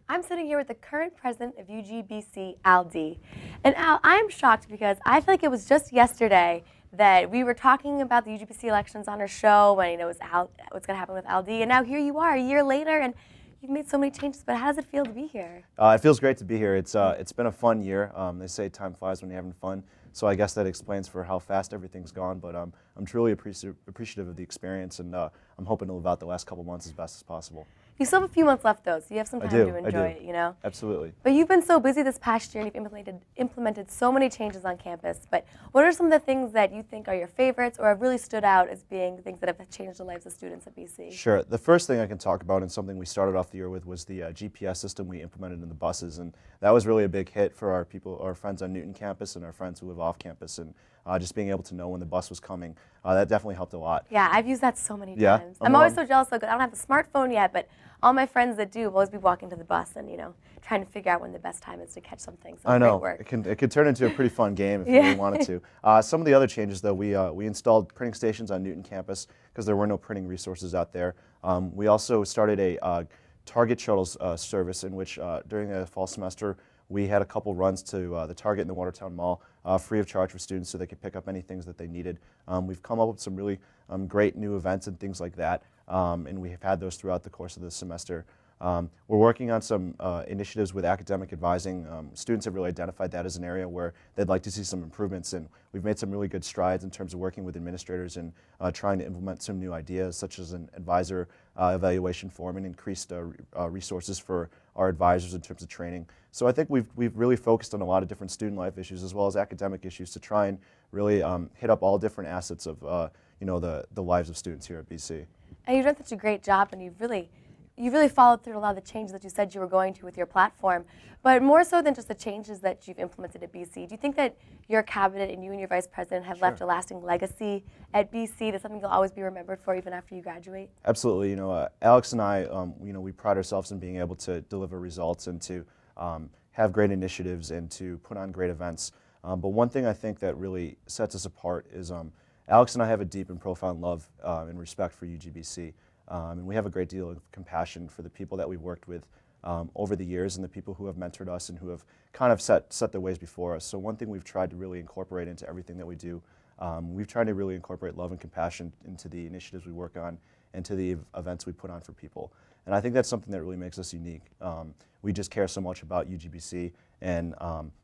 I'm sitting here with the current president of UGBC, Al D. And Al, I'm shocked because I feel like it was just yesterday that we were talking about the UGBC elections on our show and it was what's going to happen with Al D. And now here you are a year later and you've made so many changes, but how does it feel to be here? It feels great to be here. It's been a fun year. They say time flies when you're having fun, so I guess that explains for how fast everything's gone. But I'm truly appreciative of the experience, and I'm hoping to live out the last couple months as best as possible. You still have a few months left, though, so you have some time to enjoy it, you know? Absolutely. But you've been so busy this past year and you've implemented so many changes on campus. But what are some of the things that you think are your favorites or have really stood out as being things that have changed the lives of students at BC? Sure. The first thing I can talk about and something we started off the year with was the GPS system we implemented in the buses. And that was really a big hit for our friends on Newton campus and our friends who live off campus. And just being able to know when the bus was coming, that definitely helped a lot. Yeah, I've used that so many Yeah? times. I'm always so jealous. I don't have a smartphone yet, but all my friends that do will always be walking to the bus and, you know, trying to figure out when the best time is to catch something. So I know. Great work. It could turn into a pretty fun game if you really wanted to. Some of the other changes, though, we installed printing stations on Newton campus because there were no printing resources out there. We also started a Target shuttles service in which during the fall semester we had a couple runs to the Target in the Watertown Mall free of charge for students so they could pick up any things that they needed. We've come up with some really great new events and things like that, and we have had those throughout the course of the semester. We're working on some initiatives with academic advising. Students have really identified that as an area where they'd like to see some improvements, and we've made some really good strides in terms of working with administrators and trying to implement some new ideas, such as an advisor evaluation form and increased resources for our advisors in terms of training. So I think we've really focused on a lot of different student life issues as well as academic issues to try and really hit up all different assets of the lives of students here at BC. And you've done such a great job, and you've really followed through a lot of the changes that you said you were going to with your platform. But more so than just the changes that you've implemented at BC, do you think that your cabinet and you and your vice president have left a lasting legacy at BC? That's something you'll always be remembered for even after you graduate? Absolutely. You know, Alex and I, we pride ourselves in being able to deliver results and to have great initiatives and to put on great events. But one thing I think that really sets us apart is Alex and I have a deep and profound love and respect for UGBC. And we have a great deal of compassion for the people that we've worked with over the years and the people who have mentored us and who have kind of set their ways before us. So one thing we've tried to really incorporate into everything that we do, we've tried to really incorporate love and compassion into the initiatives we work on and to the events we put on for people. And I think that's something that really makes us unique. We just care so much about UGBC and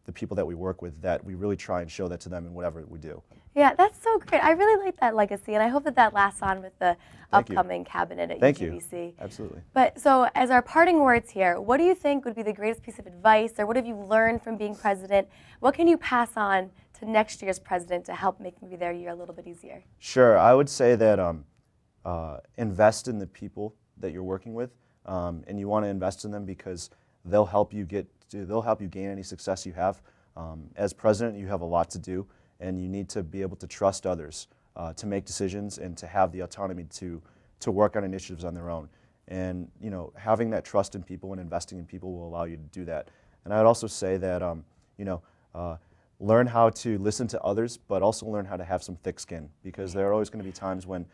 the people that we work with that we really try and show that to them in whatever we do. Yeah, that's so great. I really like that legacy, and I hope that that lasts on with the upcoming cabinet at UGBC. You. Absolutely. But so as our parting words here, what do you think would be the greatest piece of advice, or what have you learned from being president? What can you pass on to next year's president to help make maybe their year a little bit easier? Sure. I would say that invest in the people that you're working with, and you want to invest in them because they'll help you gain any success you have. As president, you have a lot to do, and you need to be able to trust others to make decisions and to have the autonomy to work on initiatives on their own. And having that trust in people and investing in people will allow you to do that. And I'd also say that learn how to listen to others, but also learn how to have some thick skin, because there are always going to be times when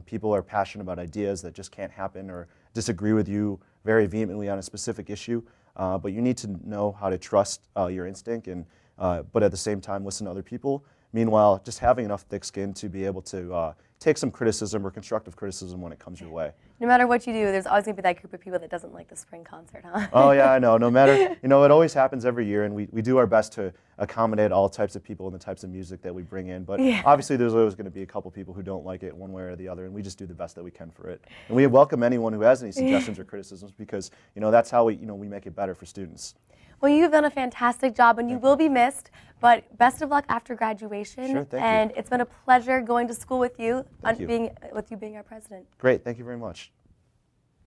people are passionate about ideas that just can't happen or disagree with you very vehemently on a specific issue. But you need to know how to trust your instinct, and but at the same time listen to other people. Meanwhile, just having enough thick skin to be able to take some criticism or constructive criticism when it comes your way. No matter what you do, there's always going to be that group of people that doesn't like the spring concert, huh? Oh yeah, I know. No matter, it always happens every year, and we do our best to accommodate all types of people and the types of music that we bring in. But obviously there's always going to be a couple people who don't like it one way or the other, and we just do the best that we can for it. And we welcome anyone who has any suggestions or criticisms, because that's how we make it better for students. Well, you've done a fantastic job, and you will be missed, but best of luck after graduation. Sure, thank and you. It's been a pleasure going to school with you, Thank you. being our president. Great, thank you very much.